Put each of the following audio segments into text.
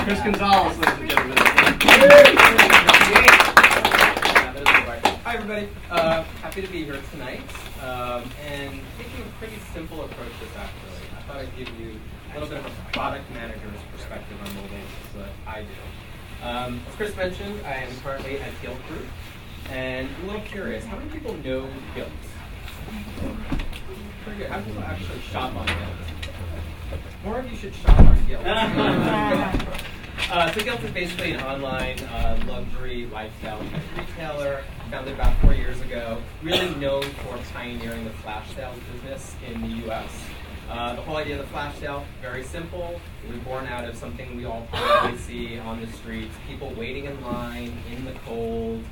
Chris Gonzalez, ladies and gentlemen. Hi everybody, happy to be here tonight, and taking a pretty simple approach to this actually. I thought I'd give you a little bit of a product manager's perspective on mobile, which is what I do. As Chris mentioned, I am currently at Gilt Group, and I'm a little curious, how many people know Gilt? Pretty good. How many people actually shop on Gilt? More of you should shop on Gilt. So Gilt is basically an online luxury lifestyle retailer, founded about 4 years ago, really known for pioneering the flash sales business in the US. The whole idea of the flash sale, very simple. It was born out of something we all probably see on the streets, people waiting in line in the cold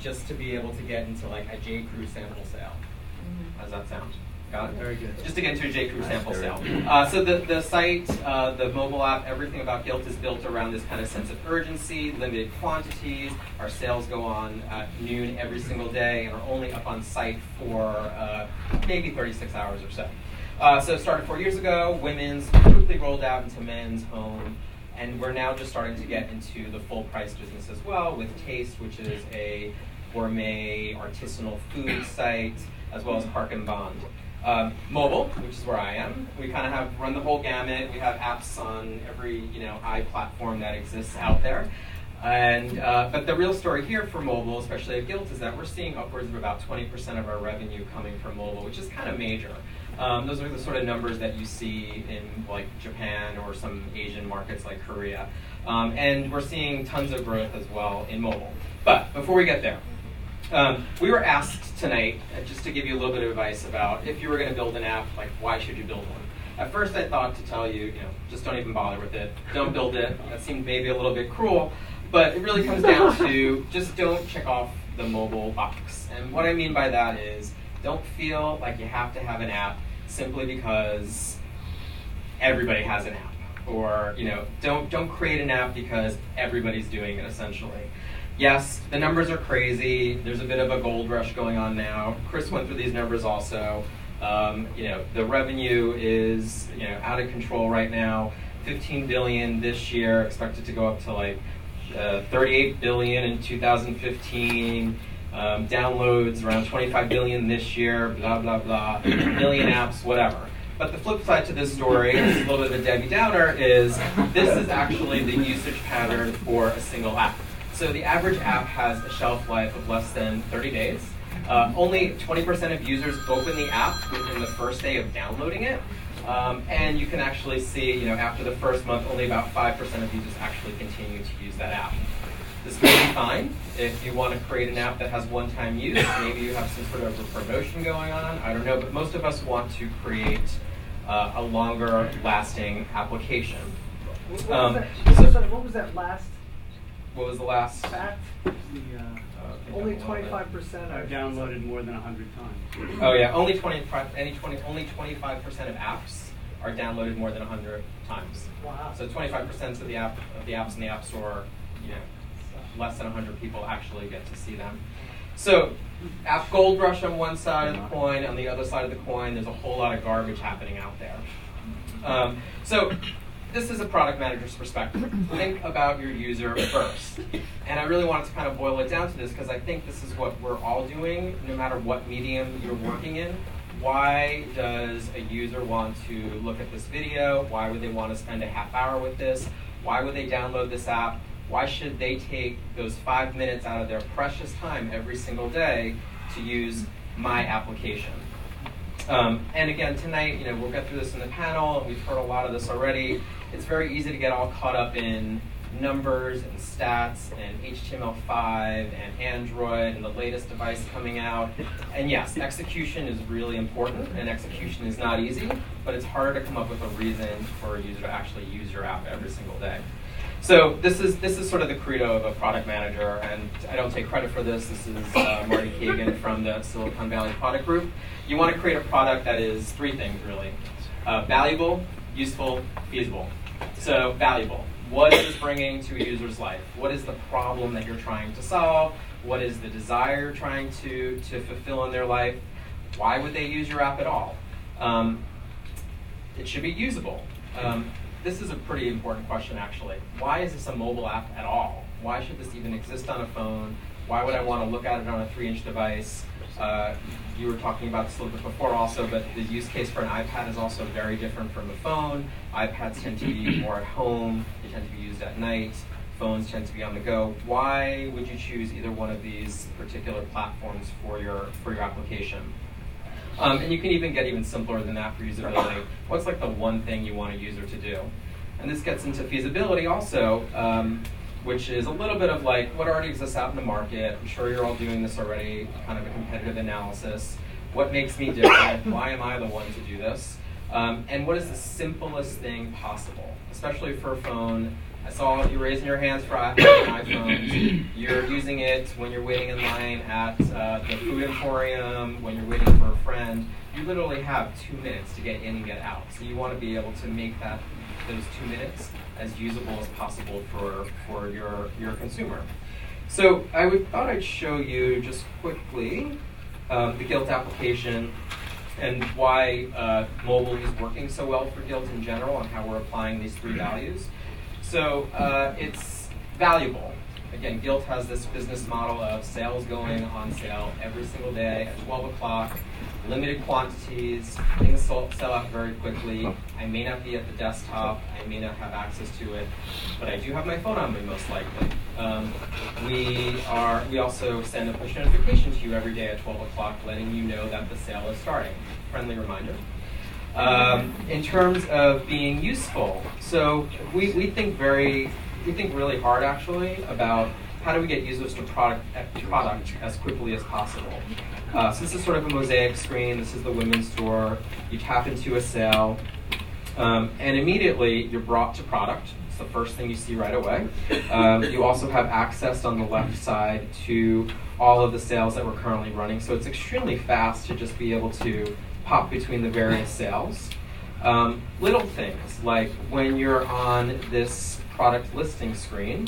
just to be able to get into like a J. Crew sample sale. How does that sound? Got it? Very good. Just to get into a J. Crew sample sale. So the site, the mobile app, everything about Gilt is built around this kind of sense of urgency, limited quantities. Our sales go on at noon every single day and are only up on site for maybe 36 hours or so. So it started 4 years ago, women's, quickly rolled out into men's, home, and we're now just starting to get into the full price business as well with Taste, which is a gourmet, artisanal food site, as well as Park and Bond. Mobile, which is where I am, we kind of have run the whole gamut. We have apps on every platform that exists out there. And but the real story here for mobile, especially at Gilt, is that we're seeing upwards of about 20% of our revenue coming from mobile, which is kind of major. Those are the sort of numbers that you see in like Japan or some Asian markets like Korea. And we're seeing tons of growth as well in mobile. But before we get there, we were asked tonight, just to give you a little bit of advice about if you were going to build an app, like why should you build one? At first I thought to tell you, just don't even bother with it. Don't build it. That seemed maybe a little bit cruel, but it really comes down to just don't check off the mobile box. And what I mean by that is don't feel like you have to have an app simply because everybody has an app. Or don't create an app because everybody's doing it essentially. Yes, the numbers are crazy. There's a bit of a gold rush going on now. Chris went through these numbers also. The revenue is out of control right now. 15 billion this year, expected to go up to like 38 billion in 2015. Downloads around 25 billion this year. Blah blah blah. Million apps, whatever. But the flip side to this story, this is a little bit of a Debbie Downer, is this is actually the usage pattern for a single app. So the average app has a shelf life of less than 30 days. Only 20% of users open the app within the first day of downloading it. And you can actually see, after the first month, only about 5% of users actually continue to use that app. This may be fine if you want to create an app that has one-time use. Maybe you have some sort of a promotion going on. I don't know, but most of us want to create a longer-lasting application. What was that last? What was the last fact? Only 25% are downloaded more than 100 times. Oh yeah, only 25% of apps are downloaded more than 100 times. Wow. So 25% of the apps in the App Store, less than 100 people actually get to see them. So app gold rush on one side of the coin, on the other side of the coin, there's a whole lot of garbage happening out there. So this is a product manager's perspective. Think about your user first. And I really wanted to kind of boil it down to this because I think this is what we're all doing, no matter what medium you're working in. Why does a user want to look at this video? Why would they want to spend a half hour with this? Why would they download this app? Why should they take those 5 minutes out of their precious time every single day to use my application? And again, tonight, we'll get through this in the panel. We've heard a lot of this already. It's very easy to get all caught up in numbers and stats and HTML5 and Android and the latest device coming out. And yes, execution is really important, and execution is not easy, but it's harder to come up with a reason for a user to actually use your app every single day. So this is sort of the credo of a product manager, and I don't take credit for this. This is Marty Kagan from the Silicon Valley Product Group. You want to create a product that is three things, really. Valuable, useful, feasible. So valuable. What is this bringing to a user's life? What is the problem that you're trying to solve? What is the desire you're trying to fulfill in their life? Why would they use your app at all? It should be usable. this is a pretty important question, actually. Why is this a mobile app at all? Why should this even exist on a phone? Why would I want to look at it on a 3-inch device? You were talking about this a little bit before also, but the use case for an iPad is also very different from a phone. iPads tend to be more at home. They tend to be used at night. Phones tend to be on the go. Why would you choose either one of these particular platforms for your application? And you can even get even simpler than that for usability. What's like the one thing you want a user to do? And this gets into feasibility also, which is a little bit of like what already exists out in the market. I'm sure you're all doing this already, kind of a competitive analysis. What makes me different? Why am I the one to do this? And what is the simplest thing possible, especially for a phone? I saw you raising your hands for iPhones. You're using it when you're waiting in line at the food emporium, when you're waiting for a friend. You literally have 2 minutes to get in and get out. So you want to be able to make those 2 minutes as usable as possible for your consumer. So I thought I'd show you just quickly the Gilt application and why mobile is working so well for Gilt in general and how we're applying these 3 values. So it's valuable. Again, Gilt has this business model of sales going on sale every single day at 12 o'clock, limited quantities, things sell out very quickly. I may not be at the desktop, I may not have access to it, but I do have my phone on me most likely. We also send a push notification to you every day at 12 o'clock letting you know that the sale is starting. Friendly reminder. In terms of being useful, so we think really hard actually about how do we get users to product as quickly as possible. So this is sort of a mosaic screen. This is the women's store. You tap into a sale, and immediately you're brought to product. It's the first thing you see right away. You also have access on the left side to all of the sales that we're currently running. So it's extremely fast to just be able to pop between the various sales. Little things like when you're on this product listing screen,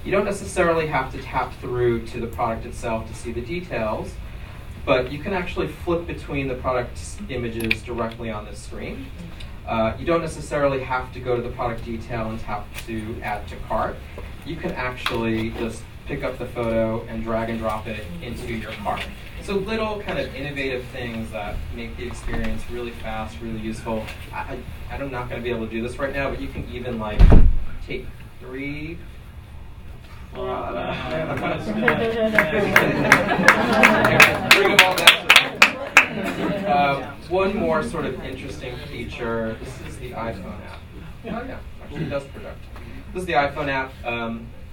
you don't necessarily have to tap through to the product itself to see the details, but you can actually flip between the product images directly on the screen. You don't necessarily have to go to the product detail and tap to add to cart. You can actually just pick up the photo and drag and drop it into your cart. So little kind of innovative things that make the experience really fast, really useful. I'm not going to be able to do this right now, but you can even like take 3 bring them all down. One more sort of interesting feature. This is the iPhone app. Oh yeah, actually it does project. This is the iPhone app.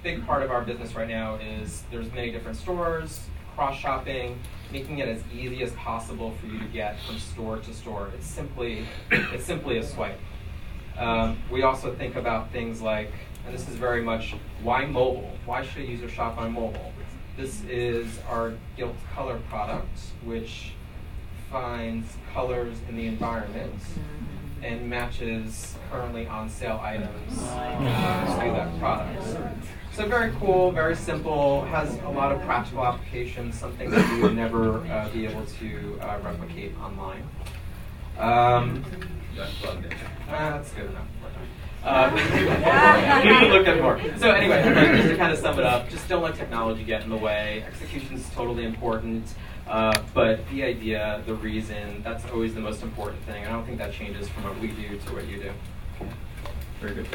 Big part of our business right now is there's many different stores, cross-shopping, making it as easy as possible for you to get from store to store. It's simply a swipe. We also think about things like, and this is very much, why mobile? Why should a user shop on mobile? This is our Gilt Color product, which finds colors in the environment and matches currently on sale items to that product. So very cool, very simple, has a lot of practical applications, something that you would never be able to replicate online. That's good enough. Look at more. So anyway, just to kind of sum it up, just don't let technology get in the way. Execution is totally important, but the idea, the reason, that's always the most important thing. I don't think that changes from what we do to what you do. Very good.